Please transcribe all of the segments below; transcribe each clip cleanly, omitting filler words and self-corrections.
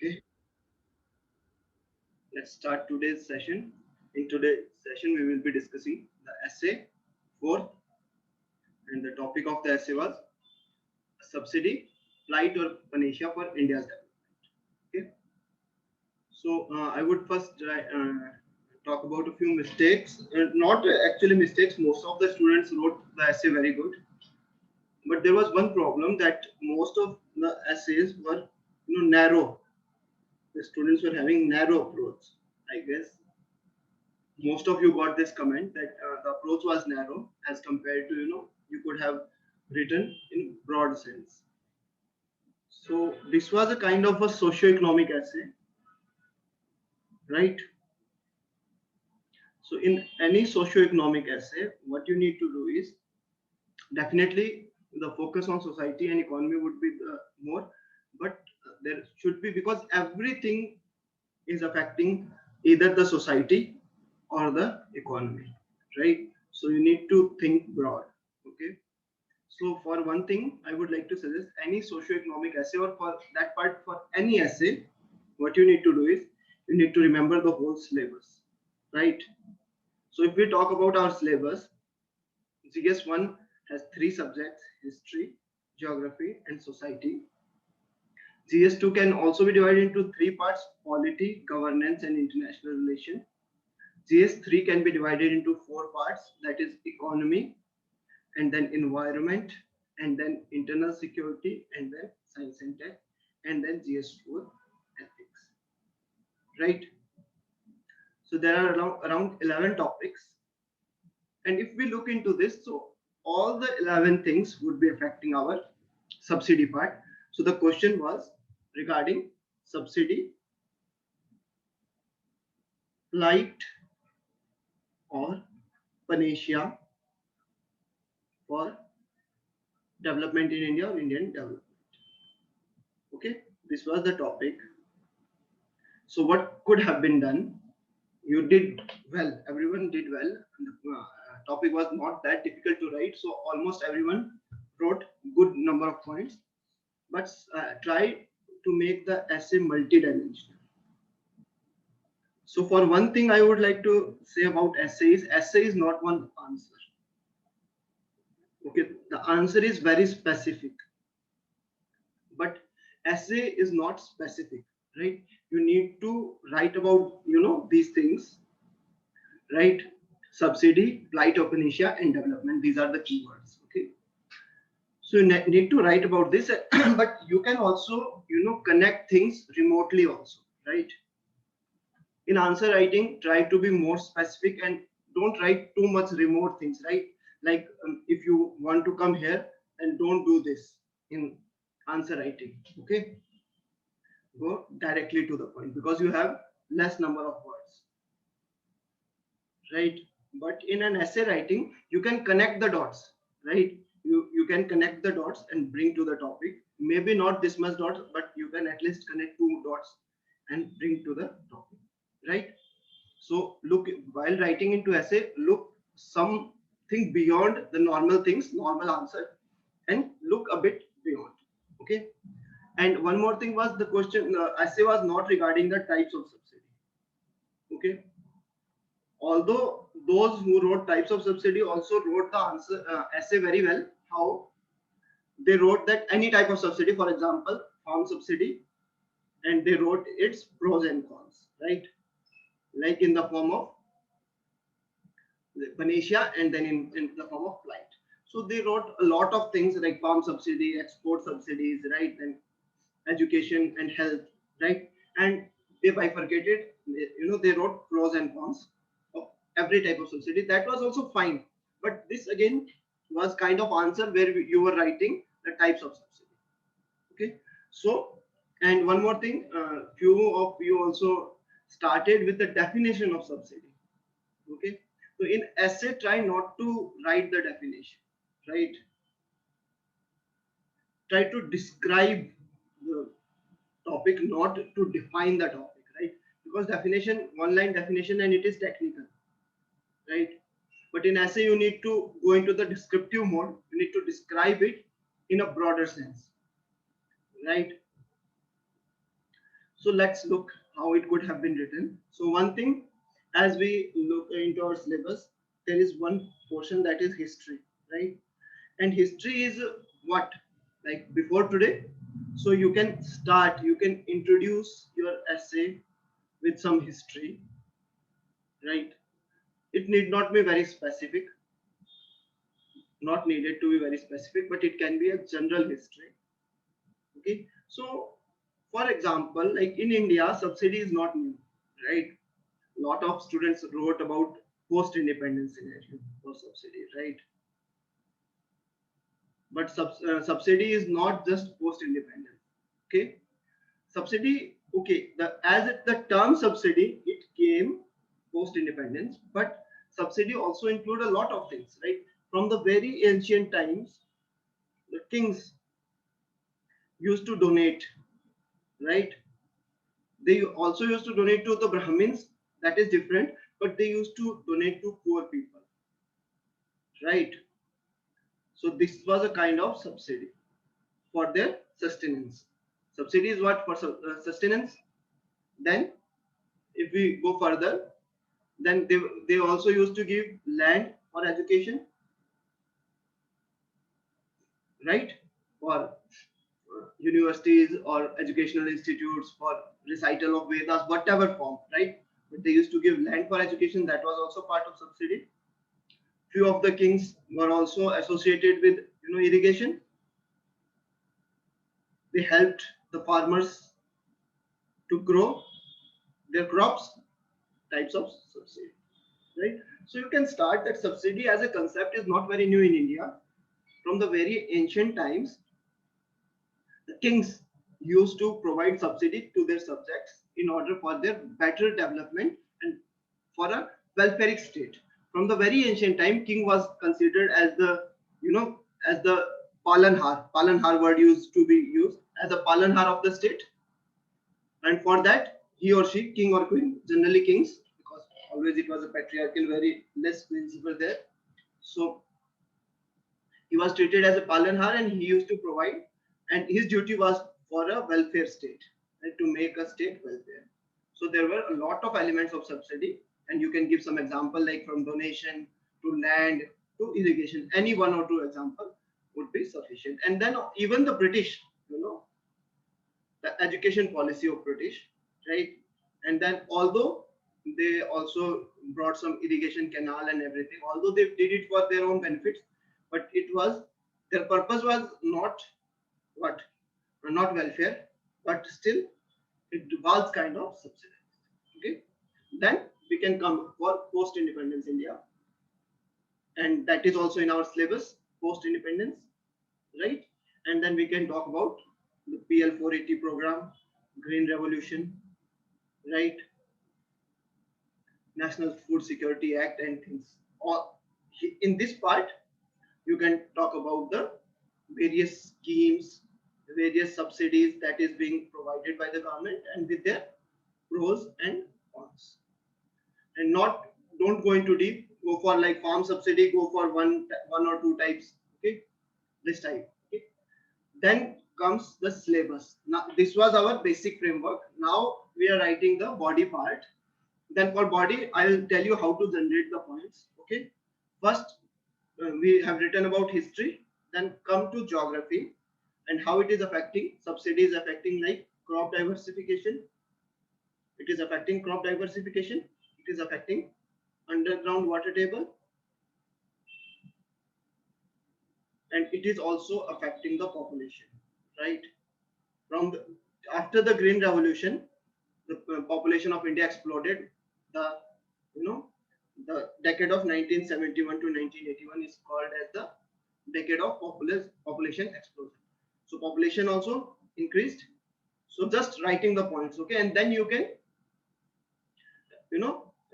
Okay, let's start today's session. In today's session, we will be discussing the essay fourth, and the topic of the essay was subsidy, flight or panacea for India's development. Okay, so I would first talk about a few mistakes. Not actually mistakes. Most of the students wrote the essay very good, but there was one problem that most of the essays were narrow. The students were having narrow approach. I guess most of you got this comment that the approach was narrow as compared to you could have written in broad sense. So this was a kind of a socio-economic essay, right? So in any socio-economic essay, what you need to do is definitely the focus on society and economy would be the more, but there should be, because everything is affecting either the society or the economy, right? So you need to think broad. Okay, so for one thing, I would like to suggest any socio-economic essay, or for that part, for any essay, what you need to do is you need to remember the whole syllabus, right? So if we talk about our syllabus, GS 1 has three subjects: history, geography, and society. GS 2 can also be divided into three parts: polity, governance, and international relation. GS 3 can be divided into four parts, that is economy, and then environment, and then internal security, and then science and tech, and then GS4 ethics, right? So there are around 11 topics, and if we look into this, so all the 11 things would be affecting our subsidy part. So the question was regarding subsidy, flight, or panacea for development in India or Indian development. Okay, this was the topic. So what could have been done? You did well. Everyone did well. The topic was not that difficult to write, so almost everyone wrote good number of points. But try to make the essay multidimensional. So for one thing, I would like to say about essays. Essay is not one answer. Okay, the answer is very specific, but essay is not specific, right? You need to write about these things, right? Subsidy, flight of Indonesia, and development. These are the keywords. Okay. So you need to write about this, but you can also, connect things remotely also, right? In answer writing, try to be more specific and don't write too much remote things, right? Like if you want to come here, and don't do this in answer writing. Okay, go directly to the point because you have less number of words, right? But in an essay writing, you can connect the dots, right? You can connect the dots and bring to the topic. Maybe not this much dots, but you can at least connect two dots and bring to the topic, right? So look, while writing into essay, look something beyond the normal things, normal answer, and look a bit beyond. Okay, and one more thing was the question, essay was not regarding the types of subsidy. Okay, although those who wrote types of subsidy also wrote the answer essay very well. How they wrote that any type of subsidy, for example farm subsidy, and they wrote its pros and cons, right? Like in the form of panacea, and then in the form of flight. So they wrote a lot of things like farm subsidy, export subsidies, right? And education and health, right? And they bifurcated, they wrote pros and cons of every type of subsidy. That was also fine, but this again was kind of answer where you were writing the types of subsidy. Okay, so, and one more thing, few of you also started with the definition of subsidy. Okay, so in essay, try not to write the definition, right? Try to describe the topic, not to define the topic, right? Because definition, one line definition, and it is technical, right? But in essay, you need to go into the descriptive mode. You need to describe it in a broader sense, right? So let's look how it could have been written. So one thing, as we look into our syllabus, there is one portion that is history, right? And history is what, like before today. So you can start, you can introduce your essay with some history, right? It need not be very specific, not needed to be very specific, but it can be a general history. Okay, so for example, like in India, subsidy is not new, right? Lot of students wrote about post-independence scenario for subsidy, right? But subsidy is not just post-independence. Okay, subsidy. Okay, the term subsidy, it came post-independence, but subsidy also include a lot of things, right? From the very ancient times, the kings used to donate, right? They also used to donate to the Brahmins. That is different, but they used to donate to poor people, right? So this was a kind of subsidy for their sustenance. Subsidy is what for sustenance. Then, if we go further, then they also used to give land for education, right? For universities or educational institutes for recital of Vedas, whatever form, right? But they used to give land for education. That was also part of subsidy. Few of the kings were also associated with irrigation. They helped the farmers to grow their crops, types of subsidy, right? So you can start that subsidy as a concept is not very new in India. From the very ancient times, the kings used to provide subsidy to their subjects in order for their better development and for a welfare state. From the very ancient time, king was considered as the, as the palanhar. Palanhar word used to be used as a palanhar of the state, and for that, he or she, king or queen, generally kings, because always it was a patriarchal, very less queens were there. So he was treated as a palanhar, and he used to provide, and his duty was for a welfare state, right, to make a state welfare. So there were a lot of elements of subsidy, and you can give some example like from donation to land to irrigation. Any one or two example would be sufficient. And then even the British, the education policy of British, right? And then although they also brought some irrigation canal and everything, although they did it for their own benefits, but it was their purpose was not what, not welfare, but still it was kind of subsidized. Okay, then we can come for post-independence India, and that is also in our syllabus, post-independence, right? And then we can talk about the PL 480 program, Green Revolution, right? National Food Security Act and things. Or in this part, you can talk about the various schemes, various subsidies that is being provided by the government and with their pros and cons. And not, don't go into deep. Go for like farm subsidy. Go for one or two types. Okay, this type. Okay. Then comes the syllabus. Now this was our basic framework. Now we are writing the body part. Then for body, I'll tell you how to generate the points. Okay. First, we have written about history. Then come to geography and how it is affecting. Subsidy is affecting like crop diversification. It is affecting crop diversification. It is affecting underground water table, and it is also affecting the population. Right. From the, after the Green Revolution, the population of India exploded. The you know the decade of 1971 to 1981 is called as the decade of population explosion. So population also increased. So just writing the points, okay, and then you can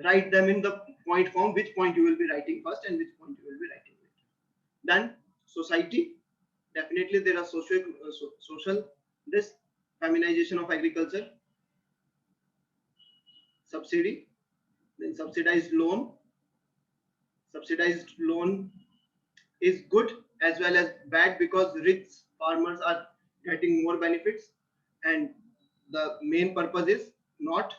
write them in the point form. Which point you will be writing first and which point you will be writing later. Then society, definitely there are social this feminization of agriculture, subsidy, then subsidized loan is good as well as bad because rich farmers are getting more benefits, and the main purpose is not,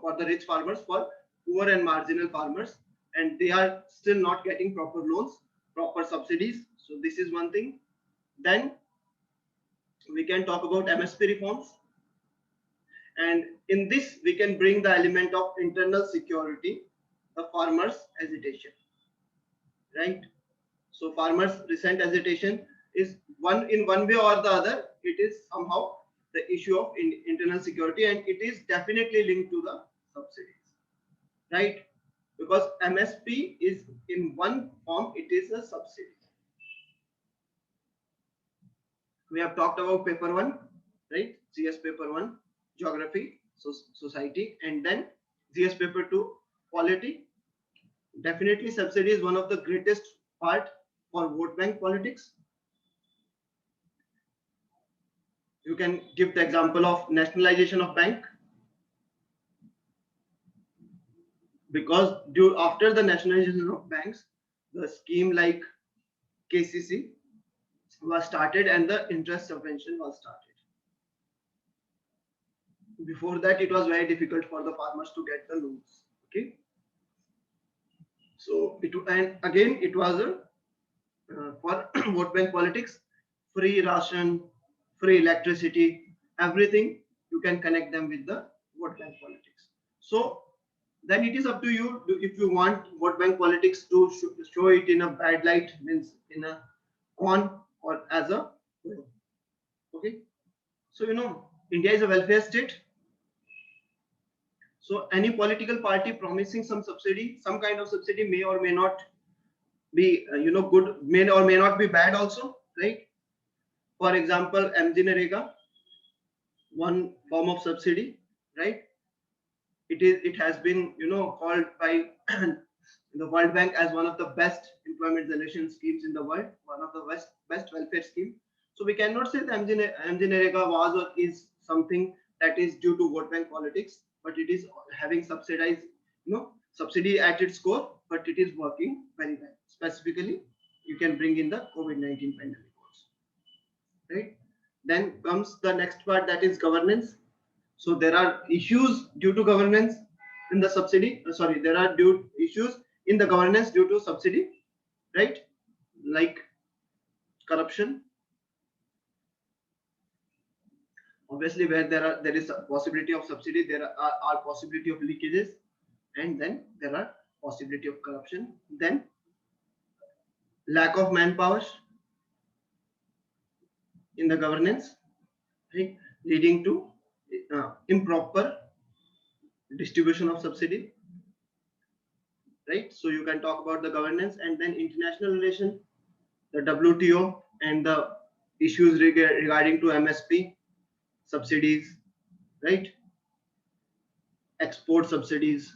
for the rich farmers, for poor and marginal farmers, and they are still not getting proper loans, proper subsidies. So this is one thing. Then we can talk about MSP reforms, and in this we can bring the element of internal security, the farmers agitation, right? So farmers recent agitation is one way or the other, it is somehow the issue of internal security, and it is definitely linked to the subsidies, right? Because MSP is in one form, it is a subsidy. We have talked about paper one, right? GS paper one, geography, so society, and then GS paper two, polity. Definitely subsidy is one of the greatest part for vote bank politics. You can give the example of nationalization of bank, because due after the nationalization of banks, the scheme like KCC was started and the interest subvention was started. Before that, it was very difficult for the farmers to get the loans. Okay, so and again it was a for vote bank politics, free ration, free electricity, everything you can connect them with the vote bank politics. So then it is up to you if you want vote bank politics to show it in a bad light, means in a con, or as a pro. Okay, so India is a welfare state. So any political party promising some subsidy, some kind of subsidy, may or may not be good, may or may not be bad also, right? For example, MG Narega, one form of subsidy, right? It has been called by the World Bank as one of the best employment generation schemes in the world, one of the best welfare scheme. So we cannot say that MG Narega was or is something that is due to vote bank politics, but it is having subsidized, subsidy at its core, but it is working very well. Specifically, you can bring in the COVID-19 pandemic also, right? Then comes the next part, that is governance. So there are issues due to governance in the subsidy. Sorry, there are issues in the governance due to subsidy, right? Like corruption. Obviously, where there is a possibility of subsidy, there are possibility of leakages, and then there are possibility of corruption. Then lack of manpower in the governance, right? Leading to improper distribution of subsidy, right? So you can talk about the governance, and then international relation, the WTO, and the issues regarding to MSP subsidies, right? Export subsidies.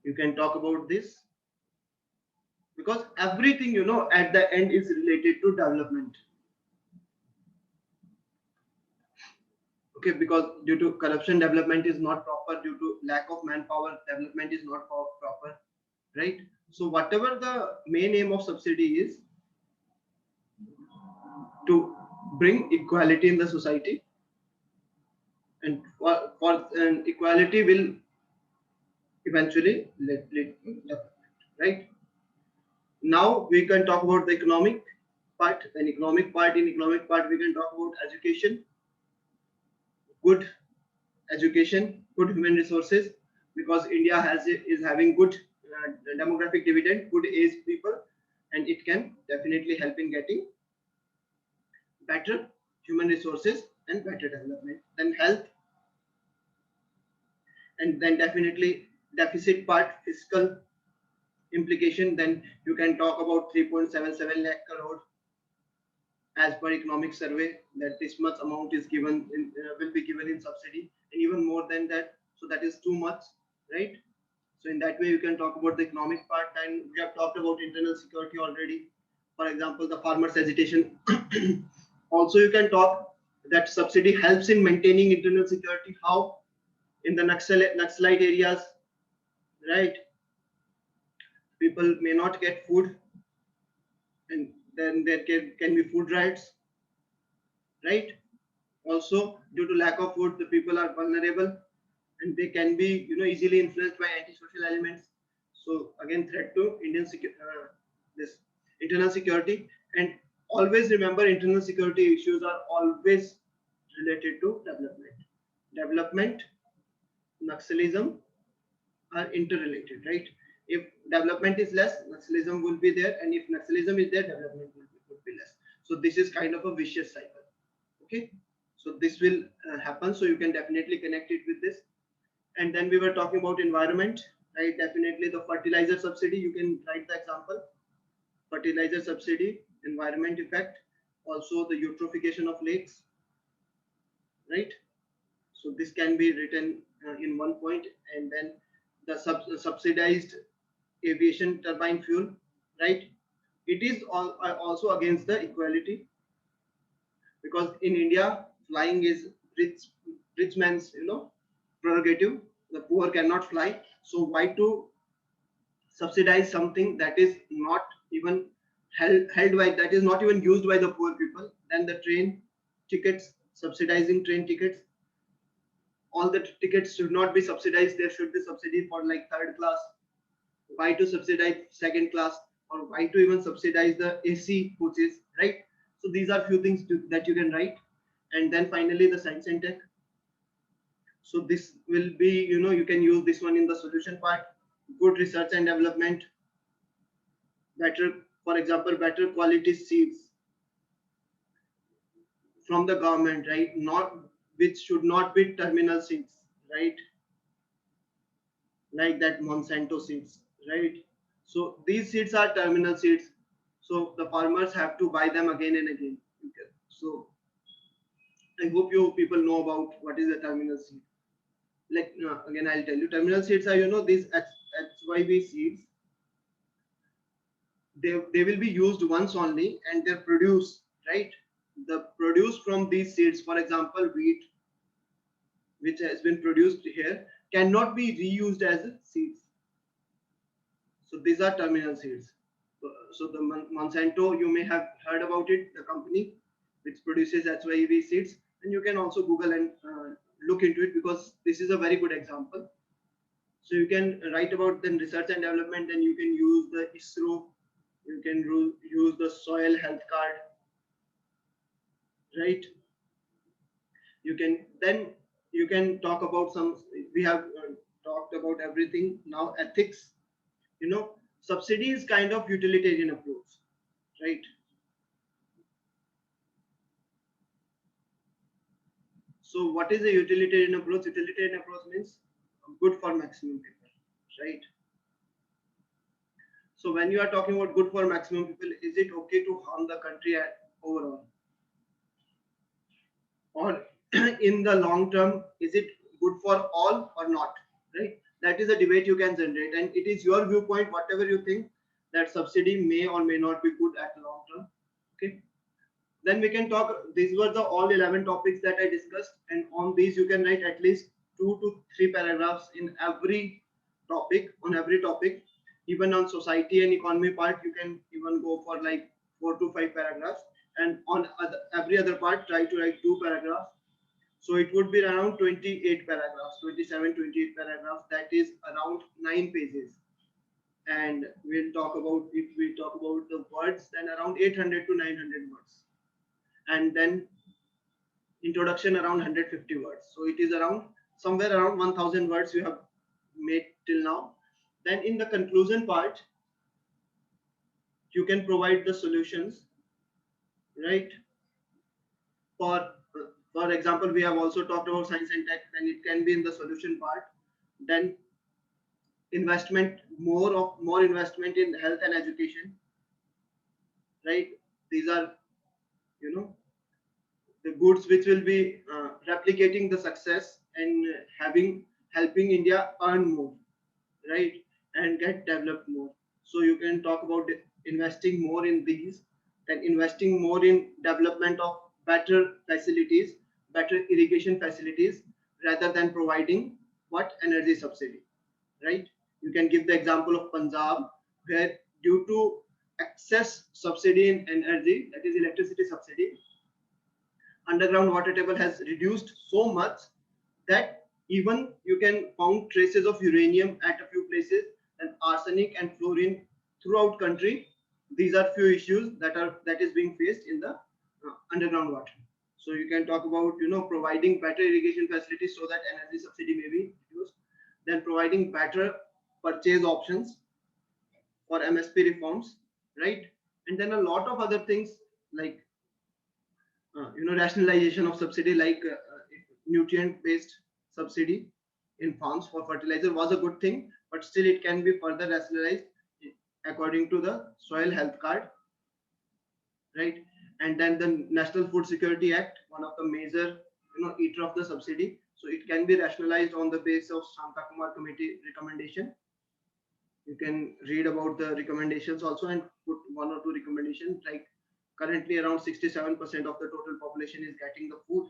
You can talk about this, because everything at the end is related to development. Okay, because due to corruption, development is not proper. Due to lack of manpower, development is not proper, right? So whatever the main aim of subsidy is, to bring equality in the society, and for and equality will eventually lead to development, right? Now we can talk about the economic part. In economic part we can talk about education, good education, good human resources, because India is having good demographic dividend, good age people, and it can definitely help in getting better human resources and better development. Then health, and then definitely deficit part, fiscal implication. Then you can talk about 3.77 lakh crore as per economic survey, that this much amount is given will be given in subsidy, and even more than that. So that is too much, right? So in that way you can talk about the economic part. And we have talked about internal security already. For example, the farmers agitation. Also you can talk that subsidy helps in maintaining internal security. How? In the Naxalite areas, right? People may not get food, and then there can be food riots, right? Also, due to lack of food, the people are vulnerable and they can be, easily influenced by antisocial elements. So again, threat to this internal security. And always remember, internal security issues are always related to development. Development, Naxalism are interrelated, right? If development is less, Naxalism will be there, and if Naxalism is there, development would be less. So this is kind of a vicious cycle. Okay, so this will happen. So you can definitely connect it with this. And then we were talking about environment, right? Definitely the fertilizer subsidy. You can write the example: fertilizer subsidy, environment effect, also the eutrophication of lakes, right? So this can be written in one point. And then the subsidized aviation turbine fuel, right? It is also against the equality, because in India, flying is rich man's, prerogative. The poor cannot fly. So why to subsidize something that is not even held by, that is not even used by the poor people? Then the train tickets, subsidizing train tickets, all the tickets should not be subsidized. There should be subsidy for like third class. Why to subsidize second class, or why to even subsidize the AC coaches, right? So these are few things that you can write. And then finally the science and tech. So this will be, you can use this one in the solution part. Good research and development, better, for example, better quality seeds from the government, right? Not, which should not be terminal seeds, right? Like that Monsanto seeds, right? So these seeds are terminal seeds. So the farmers have to buy them again and again. Okay. So I hope you people know about what is a terminal seed. Like, again, I'll tell you, terminal seeds are, these HYV seeds. They will be used once only, and they're produced, right? The produce from these seeds, for example, wheat, which has been produced here, cannot be reused as seeds. So these are terminal seeds. So the Monsanto, you may have heard about it, the company which produces HYV seeds, and you can also Google and look into it, because this is a very good example. So you can write about then research and development, and you can use the ISRO, you can use the soil health card, right? You can then, you can talk about some, we have talked about everything. Now ethics, subsidy is kind of utilitarian approach, right? So what is a utilitarian approach? Utilitarian approach means good for maximum people, right? So when you are talking about good for maximum people, is it okay to harm the country overall? Or in the long term, is it good for all or not, right? That is a debate you can generate, and it is your viewpoint, whatever you think, that subsidy may or may not be good at long term. Okay. Then we can talk, these were the all 11 topics that I discussed, and on these you can write at least 2 to 3 paragraphs in every topic, on every topic. Even on society and economy part, you can even go for like 4 to 5 paragraphs, and on every other part try to write 2 paragraphs. So it would be around 28 paragraphs, 27, 28 paragraphs, that is around 9 pages. And we'll talk about, if we talk about the words, then around 800 to 900 words. And then introduction around 150 words. So it is around somewhere around 1000 words you have made till now. Then in the conclusion part, you can provide the solutions, right? For for example, we have also talked about science and tech, then it can be in the solution part. Then investment, more investment in health and education, right? These are, you know, the goods which will be replicating the success and helping India earn more, right, and get developed more. So you can talk about investing more in these, then investing more in development of better facilities, better irrigation facilities, rather than providing what energy subsidy, right? You can give the example of Punjab, where due to excess subsidy in energy, that is electricity subsidy, underground water table has reduced so much that even you can found traces of uranium at a few places and arsenic and fluorine throughout country. These are few issues that is being faced in the underground water. So you can talk about providing better irrigation facilities so that energy subsidy may be reduced, then providing better purchase options for MSP reforms, right? And then a lot of other things like rationalization of subsidy, like nutrient based subsidy in farms for fertilizer was a good thing, but still it can be further rationalized according to the soil health card, right? And then the National Food Security Act, one of the major eater of the subsidy, so it can be rationalized on the basis of Shanta Kumar committee recommendation. You can read about the recommendations also and put one or two recommendations, like currently around 67% of the total population is getting the food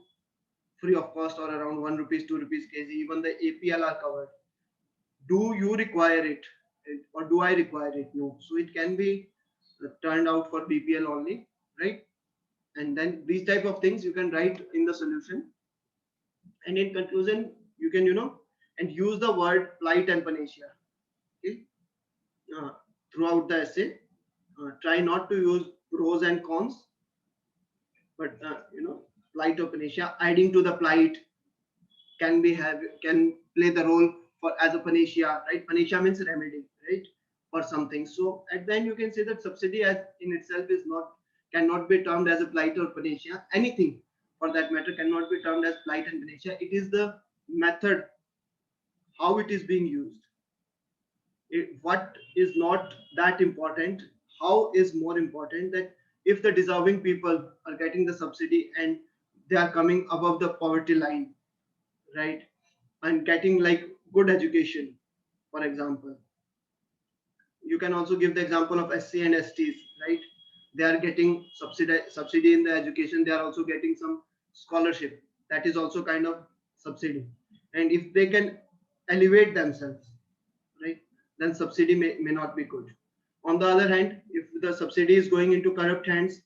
free of cost or around 1 rupees 2 rupees kg. Even the APL are covered. Do you require it or do I require it? No. So it can be turned out for BPL only, right? And then these type of things you can write in the solution, and in conclusion you can and use the word plight and panacea, okay, uh, throughout the essay. Try not to use pros and cons, but plight or panacea. Adding to the plight can play the role for as a panacea, right? Panacea means remedy, right, for something. So at the end you can say that subsidy as in itself is not cannot be termed as a plight or panacea. Anything for that matter cannot be termed as plight and panacea. It is the method how it is being used. What is not that important, how is more important, that if the deserving people are getting the subsidy and they are coming above the poverty line, right, and getting like good education, for example. You can also give the example of SC and STs, right? They are getting subsidy in the education. They are also getting some scholarship. That is also kind of subsidy. And if they can elevate themselves, right, then subsidy may not be good. On the other hand, if the subsidy is going into corrupt hands,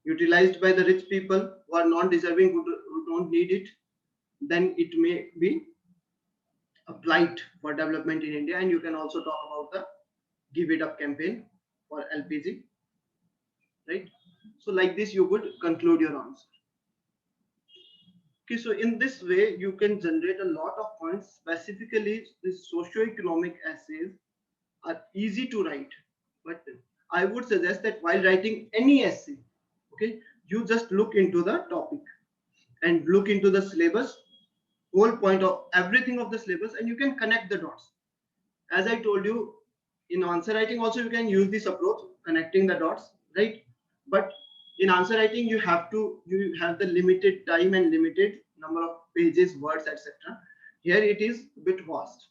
utilized by the rich people who are non-deserving, who don't need it, then it may be a plight for development in India. And you can also talk about the Give It Up campaign for LPG, right? So like this, you would conclude your answer. Okay, so in this way, you can generate a lot of points. Specifically, these socio-economic essays are easy to write, but I would suggest that while writing any essay, okay, you just look into the topic and look into the syllabus, whole point of everything of the syllabus, and you can connect the dots. As I told you, in answer writing also you can use this approach, connecting the dots, right? But in answer writing, you have the limited time and limited number of pages, words, etc. Here it is a bit vast.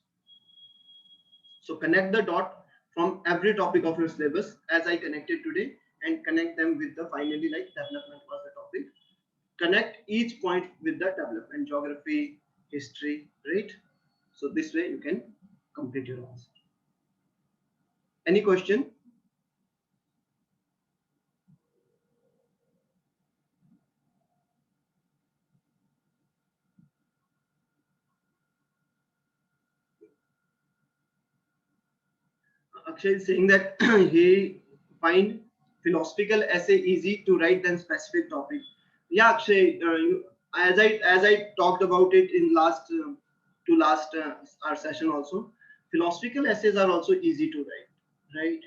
So connect the dot from every topic of your syllabus as I connected today, and connect them with the finally, like development was the topic. Connect each point with the development, geography, history, right? So this way you can complete your answer. Any question? Akshay is saying that he find philosophical essay easy to write than specific topic. Yeah, Akshay, as I talked about it in last to last our session also, philosophical essays are also easy to write, right?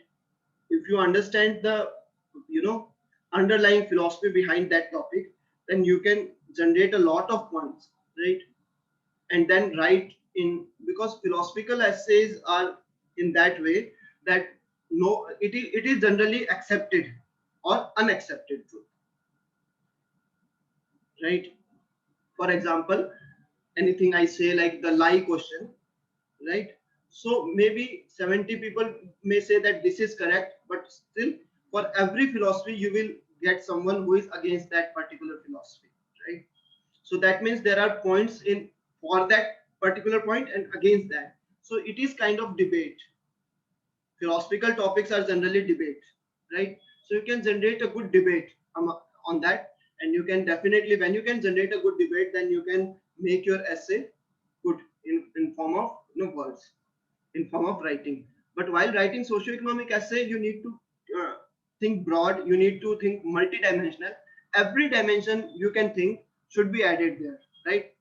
If you understand the you know underlying philosophy behind that topic, then you can generate a lot of points, right? And then write in, because philosophical essays are in that way that no it is generally accepted or unaccepted truth, right? For example, anything I say like the lie question, right? So maybe 70 people may say that this is correct, but still for every philosophy you will get someone who is against that particular philosophy, right? So that means there are points in for that particular point and against that. So it is kind of debate. Philosophical topics are generally debate, right? So you can generate a good debate on that, And you can definitely, when you can generate a good debate, then you can make your essay good in form of words, in form of writing. But while writing socioeconomic essay, you need to think broad, you need to think multidimensional. Every dimension you can think should be added there, right?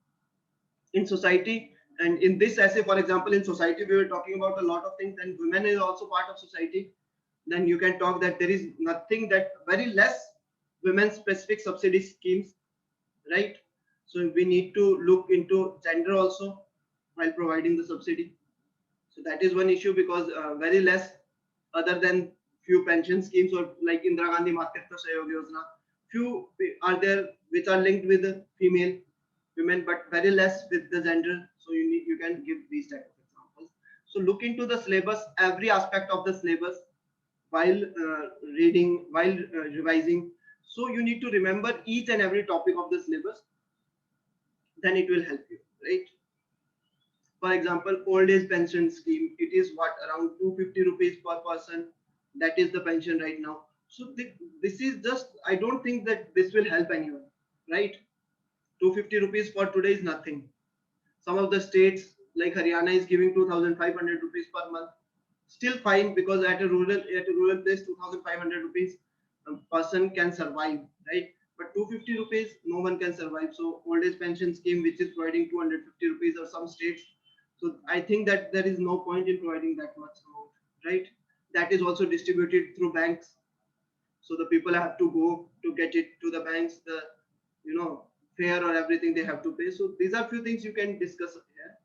In society, and in this essay, for example, in society we were talking about a lot of things, and women is also part of society. Then you can talk that there is nothing, that very less women specific subsidy schemes, right? So we need to look into gender also while providing the subsidy. So that is one issue, because very less, other than few pension schemes or like Indira Gandhi Matritva Sahayog Yojana, few are there which are linked with the female women, but very less with the gender. So you can give these type of examples. So look into the syllabus, every aspect of the syllabus while reading, while revising. So you need to remember each and every topic of the syllabus. Then it will help you, right? For example, old age pension scheme, it is what, around 250 rupees per person. That is the pension right now. So this is just, I don't think that this will help anyone, right? 250 rupees for today is nothing. Some of the states like Haryana is giving 2,500 rupees per month. Still fine, because at a rural place, 2,500 rupees a person can survive, right? But 250 rupees, no one can survive. So old age pension scheme, which is providing 250 rupees, or some states. So I think that there is no point in providing that much amount, right? That is also distributed through banks. So the people have to go to get it to the banks, the fare or everything they have to pay. So these are few things you can discuss here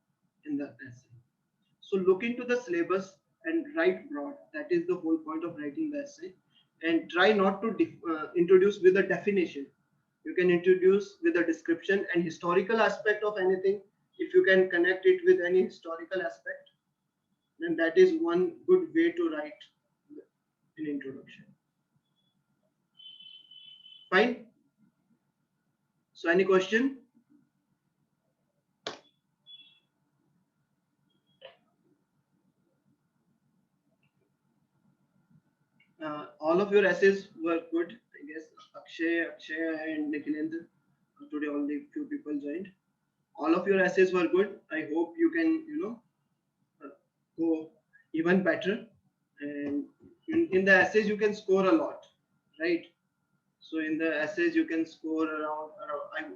in the essay. So look into the syllabus and write broad. That is the whole point of writing the essay. And try not to introduce with a definition. You can introduce with a description and historical aspect of anything. If you can connect it with any historical aspect, then that is one good way to write an introduction. Fine. So any question? All of your essays were good, I guess. Akshay, and Nikhilendra. Today only few people joined. All of your essays were good. I hope you can, uh, go even better. And in the essays, you can score a lot, right? So in the essays, you can score around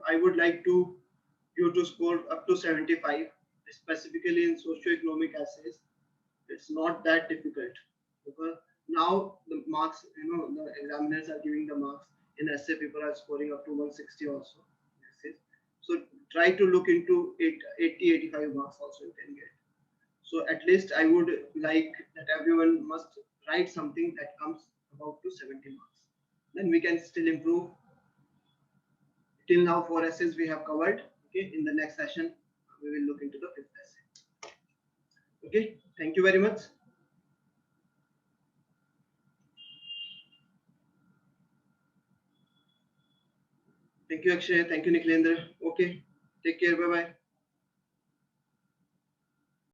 I would like you to score up to 75, specifically in socio-economic essays. It's not that difficult, because now the marks, the examiners are giving the marks. In essay, people are scoring up to 160 also. Essays. So try to look into 80, 85 marks also you can get. So at least I would like that everyone must write something that comes about to 70 marks. Then we can still improve. Till now, 4 essays we have covered. Okay, in the next session, we will look into the 5th essay. Okay, thank you very much. Thank you, Akshay. Thank you, Nikhilendra. Okay, take care. Bye bye.